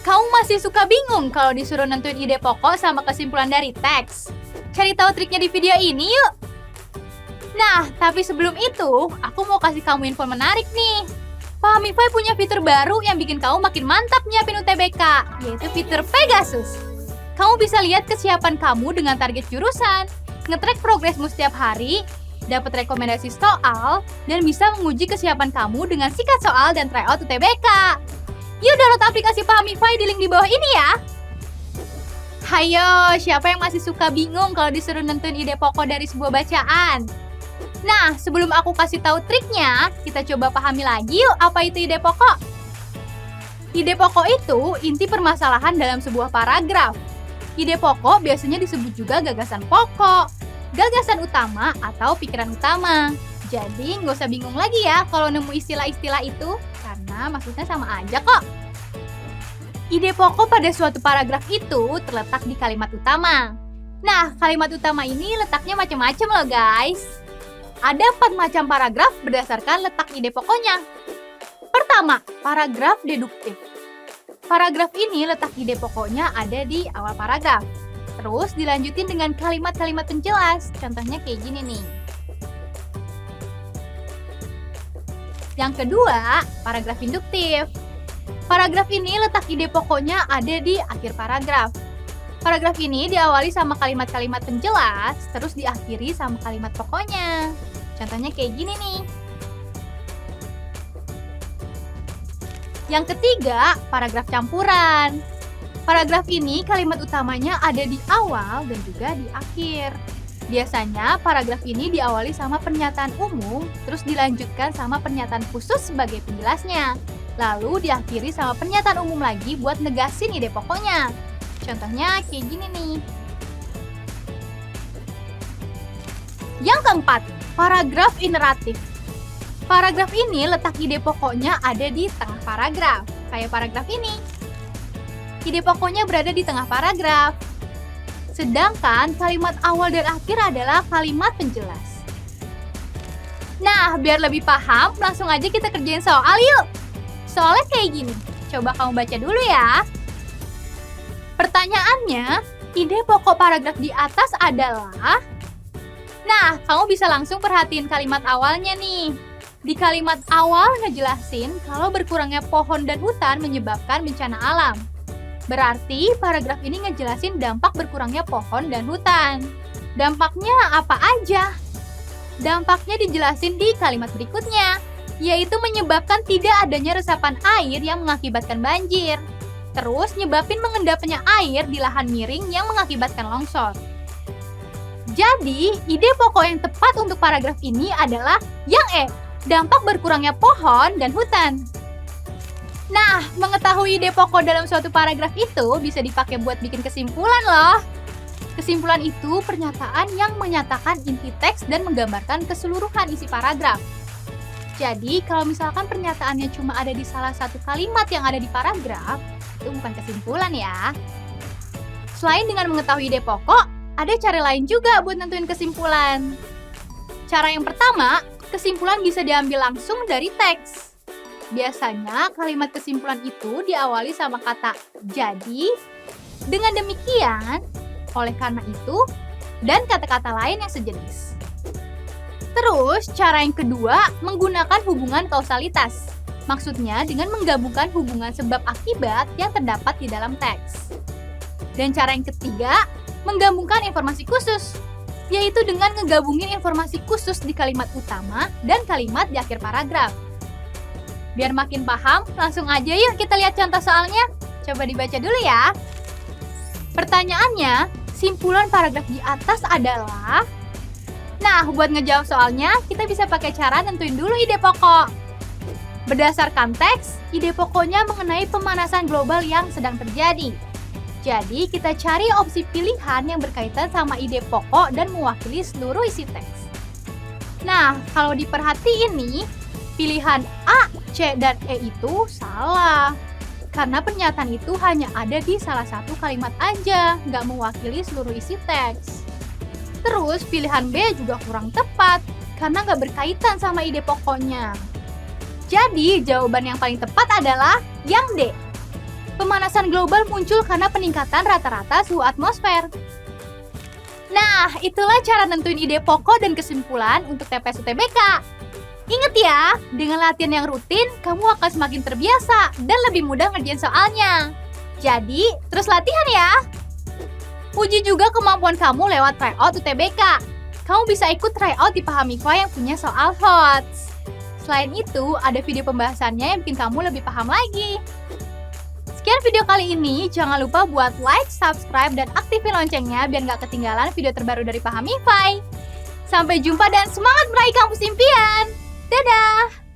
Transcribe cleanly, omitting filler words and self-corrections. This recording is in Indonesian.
Kamu masih suka bingung kalau disuruh nentuin ide pokok sama kesimpulan dari teks? Cari tahu triknya di video ini yuk! Nah, tapi sebelum itu, aku mau kasih kamu info menarik nih. Pahamify punya fitur baru yang bikin kamu makin mantap nyiapin UTBK, yaitu fitur Pegasus. Kamu bisa lihat kesiapan kamu dengan target jurusan, nge-track progresmu setiap hari, dapat rekomendasi soal, dan bisa menguji kesiapan kamu dengan sikat soal dan tryout UTBK. Yuk download aplikasi Pahamify di link di bawah ini ya! Hayo, siapa yang masih suka bingung kalau disuruh nentuin ide pokok dari sebuah bacaan? Nah, sebelum aku kasih tahu triknya, kita coba pahami lagi yuk apa itu ide pokok. Ide pokok itu inti permasalahan dalam sebuah paragraf. Ide pokok biasanya disebut juga gagasan pokok, gagasan utama, atau pikiran utama. Jadi, nggak usah bingung lagi ya kalau nemu istilah-istilah itu, karena maksudnya sama aja kok. Ide pokok pada suatu paragraf itu terletak di kalimat utama. Nah, kalimat utama ini letaknya macam-macam loh guys. Ada 4 macam paragraf berdasarkan letak ide pokoknya. Pertama, paragraf deduktif. Paragraf ini letak ide pokoknya ada di awal paragraf. Terus dilanjutin dengan kalimat-kalimat penjelas. Contohnya kayak gini nih. Yang kedua, paragraf induktif. Paragraf ini letak ide pokoknya ada di akhir paragraf. Paragraf ini diawali sama kalimat-kalimat penjelas, terus diakhiri sama kalimat pokoknya. Contohnya kayak gini nih. Yang ketiga, paragraf campuran. Paragraf ini kalimat utamanya ada di awal dan juga di akhir. Biasanya paragraf ini diawali sama pernyataan umum, terus dilanjutkan sama pernyataan khusus sebagai penjelasnya. Lalu diakhiri sama pernyataan umum lagi buat negasin ide pokoknya. Contohnya kayak gini nih. Yang keempat, paragraf ineratif. Paragraf ini letak ide pokoknya ada di tengah paragraf, kayak paragraf ini. Ide pokoknya berada di tengah paragraf. Sedangkan kalimat awal dan akhir adalah kalimat penjelas. Nah, biar lebih paham, langsung aja kita kerjain soal yuk. Soalnya kayak gini, coba kamu baca dulu ya. Pertanyaannya, ide pokok paragraf di atas adalah... Nah, kamu bisa langsung perhatiin kalimat awalnya nih. Di kalimat awal ngejelasin kalau berkurangnya pohon dan hutan menyebabkan bencana alam. Berarti paragraf ini ngejelasin dampak berkurangnya pohon dan hutan. Dampaknya apa aja? Dampaknya dijelasin di kalimat berikutnya, yaitu menyebabkan tidak adanya resapan air yang mengakibatkan banjir. Terus nyebabin mengendapnya air di lahan miring yang mengakibatkan longsor. Jadi, ide pokok yang tepat untuk paragraf ini adalah yang E, dampak berkurangnya pohon dan hutan. Nah, mengetahui ide pokok dalam suatu paragraf itu bisa dipakai buat bikin kesimpulan loh. Kesimpulan itu pernyataan yang menyatakan inti teks dan menggambarkan keseluruhan isi paragraf. Jadi, kalau misalkan pernyataannya cuma ada di salah satu kalimat yang ada di paragraf, itu bukan kesimpulan ya. Selain dengan mengetahui ide pokok, ada cara lain juga buat nentuin kesimpulan. Cara yang pertama, kesimpulan bisa diambil langsung dari teks. Biasanya kalimat kesimpulan itu diawali sama kata jadi, dengan demikian, oleh karena itu, dan kata-kata lain yang sejenis. Terus, cara yang kedua, menggunakan hubungan kausalitas. Maksudnya dengan menggabungkan hubungan sebab akibat yang terdapat di dalam teks. Dan cara yang ketiga, menggabungkan informasi khusus, yaitu dengan ngegabungin informasi khusus di kalimat utama dan kalimat di akhir paragraf. Biar makin paham, langsung aja yuk kita lihat contoh soalnya. Coba dibaca dulu ya. Pertanyaannya, simpulan paragraf di atas adalah... Nah, buat ngejawab soalnya, kita bisa pakai cara nentuin dulu ide pokok. Berdasarkan teks, ide pokoknya mengenai pemanasan global yang sedang terjadi. Jadi, kita cari opsi pilihan yang berkaitan sama ide pokok dan mewakili seluruh isi teks. Nah, kalau diperhatiin nih, pilihan A, C, dan E itu salah. Karena pernyataan itu hanya ada di salah satu kalimat aja, nggak mewakili seluruh isi teks. Terus, pilihan B juga kurang tepat, karena nggak berkaitan sama ide pokoknya. Jadi, jawaban yang paling tepat adalah yang D. Pemanasan global muncul karena peningkatan rata-rata suhu atmosfer. Nah, itulah cara nentuin ide pokok dan kesimpulan untuk TPS UTBK. Ingat ya, dengan latihan yang rutin, kamu akan semakin terbiasa dan lebih mudah ngerjain soalnya. Jadi, terus latihan ya! Uji juga kemampuan kamu lewat tryout UTBK. Kamu bisa ikut tryout di Pahamifa yang punya soal HOTS. Selain itu, ada video pembahasannya yang bikin kamu lebih paham lagi. Sekian video kali ini, jangan lupa buat like, subscribe, dan aktifin loncengnya biar nggak ketinggalan video terbaru dari Pahamifa. Sampai jumpa dan semangat meraih kampus impian! Dadah!